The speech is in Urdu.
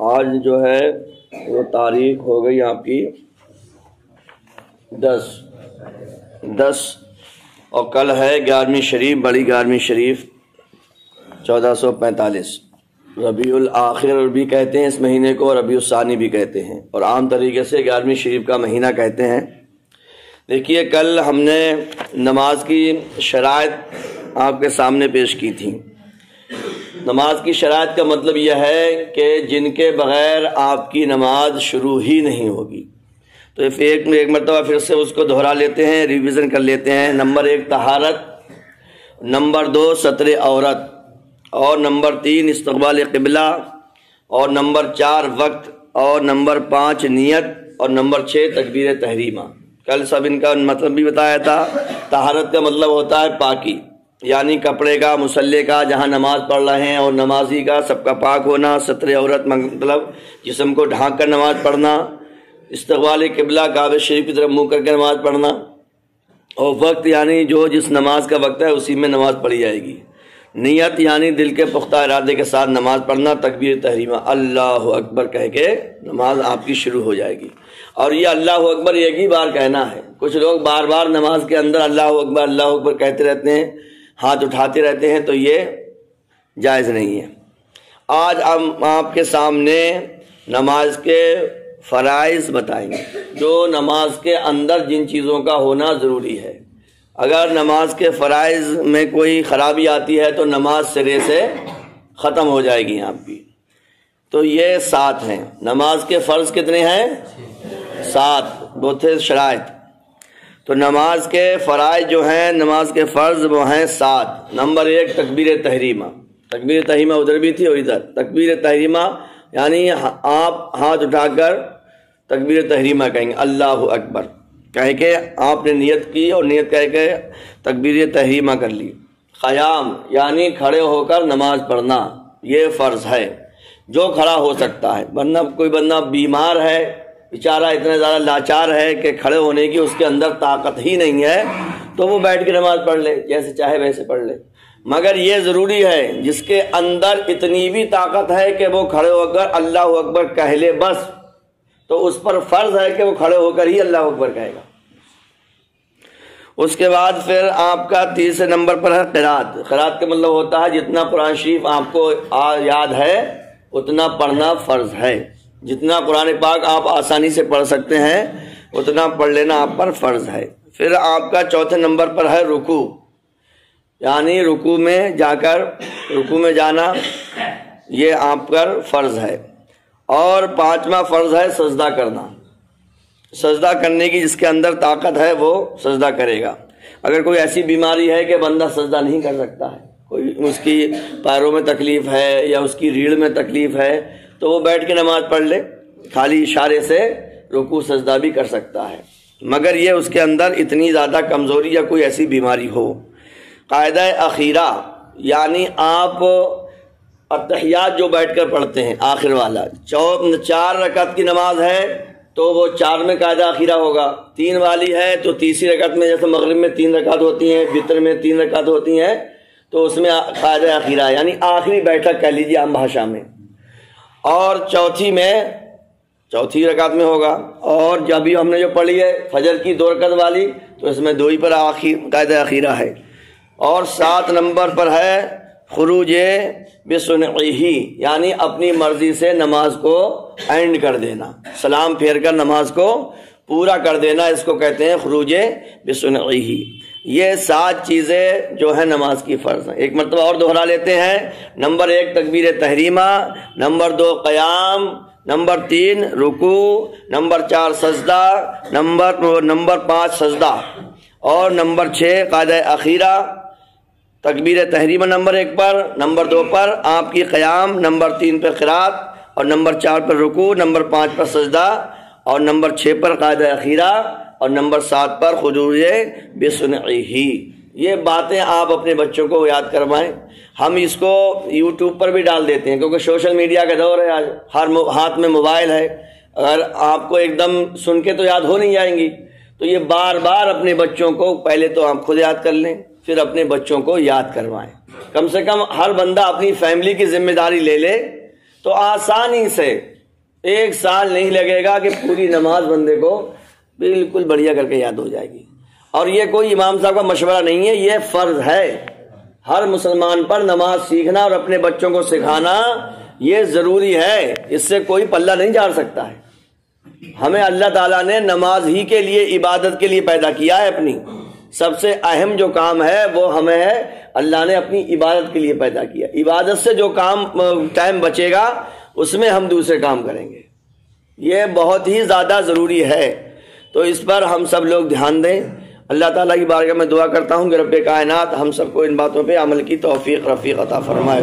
آج جو ہے وہ تاریخ ہو گئی آپ کی 10 اور کل ہے 11ویں شریف، بڑی 11ویں شریف 1445۔ ربیع الآخر بھی کہتے ہیں اس مہینے کو، ربیع الثانی بھی کہتے ہیں، اور عام طریقے سے 11ویں شریف کا مہینہ کہتے ہیں۔ دیکھیے کل ہم نے نماز کی شرائط آپ کے سامنے پیش کی تھی۔ نماز کی شرائط کا مطلب یہ ہے کہ جن کے بغیر آپ کی نماز شروع ہی نہیں ہوگی۔ تو ایک مرتبہ پھر سے اس کو دہرا لیتے ہیں، ریویژن کر لیتے ہیں۔ نمبر 1 طہارت، نمبر 2 ستر عورت، اور نمبر 3 استقبال قبلہ، اور نمبر 4 وقت، اور نمبر 5 نیت، اور نمبر 6 تکبیر تحریمہ۔ کل سب ان کا مطلب بھی بتایا تھا۔ طہارت کا مطلب ہوتا ہے پاکی، یعنی کپڑے کا، مصلی کا، جہاں نماز پڑھ رہے ہیں اور نمازی کا سب کا پاک ہونا۔ ستر عورت مطلب جسم کو ڈھانک کر نماز پڑھنا۔ استقبال قبلہ، کعبہ شریف کی طرف منہ کر کے نماز پڑھنا۔ اور وقت یعنی جو جس نماز کا وقت ہے اسی میں نماز پڑھی جائے گی۔ نیت یعنی دل کے پختہ ارادے کے ساتھ نماز پڑھنا۔ تکبیر تحریمہ، اللہ اکبر کہہ کے نماز آپ کی شروع ہو جائے گی۔ اور یہ اللہ اکبر ایک ہی بار کہنا ہے۔ کچھ لوگ بار بار نماز کے اندر اللہ اکبر کہتے رہتے ہیں، ہاتھ اٹھاتے رہتے ہیں، تو یہ جائز نہیں ہے۔ آج ہم آپ کے سامنے نماز کے فرائض بتائیں گے، جو نماز کے اندر جن چیزوں کا ہونا ضروری ہے۔ اگر نماز کے فرائض میں کوئی خرابی آتی ہے تو نماز سرے سے ختم ہو جائے گی آپ کی۔ تو یہ 7 ہیں۔ نماز کے فرض کتنے ہیں؟ 7، وہ تھے شرائط۔ تو نماز کے فرائض جو ہیں، نماز کے فرض وہ ہیں 7۔ نمبر 1 تکبیر تحریمہ۔ تکبیر تحریمہ ادھر بھی تھی اور ادھر۔ تکبیر تحریمہ یعنی آپ ہاتھ اٹھا کر تکبیر تحریمہ کہیں گے، اللہ اکبر کہہ کے آپ نے نیت کی، اور نیت کہہ کے تکبیر تحریمہ کر لی۔ قیام یعنی کھڑے ہو کر نماز پڑھنا، یہ فرض ہے جو کھڑا ہو سکتا ہے، ورنہ کوئی بندہ بیمار ہے، بیچارہ اتنا زیادہ لاچار ہے کہ کھڑے ہونے کی اس کے اندر طاقت ہی نہیں ہے، تو وہ بیٹھ کے نماز پڑھ لے، جیسے چاہے ویسے پڑھ لے۔ مگر یہ ضروری ہے جس کے اندر اتنی بھی طاقت ہے کہ وہ کھڑے ہو کر اللہ اکبر کہہ لے بس، تو اس پر فرض ہے کہ وہ کھڑے ہو کر ہی اللہ اکبر کہے گا۔ اس کے بعد پھر آپ کا 3 نمبر پر ہے قرات۔ قرات کا مطلب ہوتا ہے جتنا قرآن شریف آپ کو یاد ہے اتنا پڑھنا فرض ہے۔ جتنا قرآن پاک آپ آسانی سے پڑھ سکتے ہیں اتنا پڑھ لینا آپ پر فرض ہے۔ پھر آپ کا 4 نمبر پر ہے رکوع، یعنی رکوع میں جانا، یہ آپ پر فرض ہے۔ اور 5واں فرض ہے سجدہ کرنا۔ سجدہ کرنے کی جس کے اندر طاقت ہے وہ سجدہ کرے گا۔ اگر کوئی ایسی بیماری ہے کہ بندہ سجدہ نہیں کر سکتا ہے، کوئی اس کی پیروں میں تکلیف ہے یا اس کی ریڑھ میں تکلیف ہے، تو وہ بیٹھ کے نماز پڑھ لے، خالی اشارے سے رکوع سجدہ بھی کر سکتا ہے، مگر یہ اس کے اندر اتنی زیادہ کمزوری یا کوئی ایسی بیماری ہو۔ قاعدہ اخیرہ یعنی آپ اتحیات جو بیٹھ کر پڑھتے ہیں آخر والا، 4 رکعت کی نماز ہے تو وہ 4 میں قاعدہ اخیرہ ہوگا، 3 والی ہے تو تیسری رکعت میں، جیسے مغرب میں 3 رکعت ہوتی ہیں، وتر میں 3 رکعت ہوتی ہیں، تو اس میں قاعدہ اخیرہ یعنی آخری بیٹھک کہہ لیجیے عام بھاشا میں۔ اور چوتھی رکعت میں ہوگا۔ اور جب بھی ہم نے جو پڑھی ہے فجر کی 2 رکعت والی، تو اس میں 2 ہی پر قاعدہ اخیرہ ہے۔ اور 7 نمبر پر ہے خروج بسنعہ، یعنی اپنی مرضی سے نماز کو اینڈ کر دینا، سلام پھیر کر نماز کو پورا کر دینا، اس کو کہتے ہیں خروج بسنعہ۔ یہ 7 چیزیں جو ہیں نماز کی فرض ہیں۔ ایک مرتبہ اور دہرا لیتے ہیں۔ نمبر 1 تکبیر تحریمہ، نمبر 2 قیام، نمبر 3 رکوع، نمبر 4 سجدہ، نمبر 5 سجدہ، اور نمبر 6 قاعدہ اخیرہ۔ تکبیر تحریمہ نمبر 1 پر، نمبر 2 پر آپ کی قیام، نمبر 3 پر قرات، اور نمبر 4 پر رکوع، نمبر 5 پر سجدہ، اور نمبر 6 پر قاعدہ اخیرہ، اور نمبر 7 پر خروج بسنعہ۔ یہ باتیں آپ اپنے بچوں کو یاد کروائیں۔ ہم اس کو یوٹیوب پر بھی ڈال دیتے ہیں کیونکہ سوشل میڈیا کا دور ہے آج، ہر ہاتھ میں موبائل ہے، اگر آپ کو ایک دم سن کے تو یاد ہو نہیں جائیں گی، تو یہ بار بار اپنے بچوں کو پہلے تو آپ خود یاد کر لیں، پھر اپنے بچوں کو یاد کروائیں۔ کم سے کم ہر بندہ اپنی فیملی کی ذمہ داری لے لے تو آسانی سے 1 سال نہیں لگے گا کہ پوری نماز بندے کو بالکل بڑھیا کر کے یاد ہو جائے گی۔ اور یہ کوئی امام صاحب کا مشورہ نہیں ہے، یہ فرض ہے ہر مسلمان پر نماز سیکھنا اور اپنے بچوں کو سکھانا، یہ ضروری ہے، اس سے کوئی پلہ نہیں جھاڑ سکتا ہے۔ ہمیں اللہ تعالیٰ نے نماز ہی کے لیے، عبادت کے لیے پیدا کیا ہے، اپنی سب سے اہم جو کام ہے وہ ہمیں ہے، اللہ نے اپنی عبادت کے لیے پیدا کیا۔ عبادت سے جو کام ٹائم بچے گا اس میں ہم دوسرے کام کریں گے، یہ بہت ہی زیادہ ضروری ہے۔ تو اس پر ہم سب لوگ دھیان دیں۔ اللہ تعالیٰ کی بارگاہ میں دعا کرتا ہوں کہ رب کائنات ہم سب کو ان باتوں پہ عمل کی توفیق رفیق عطا فرمائے۔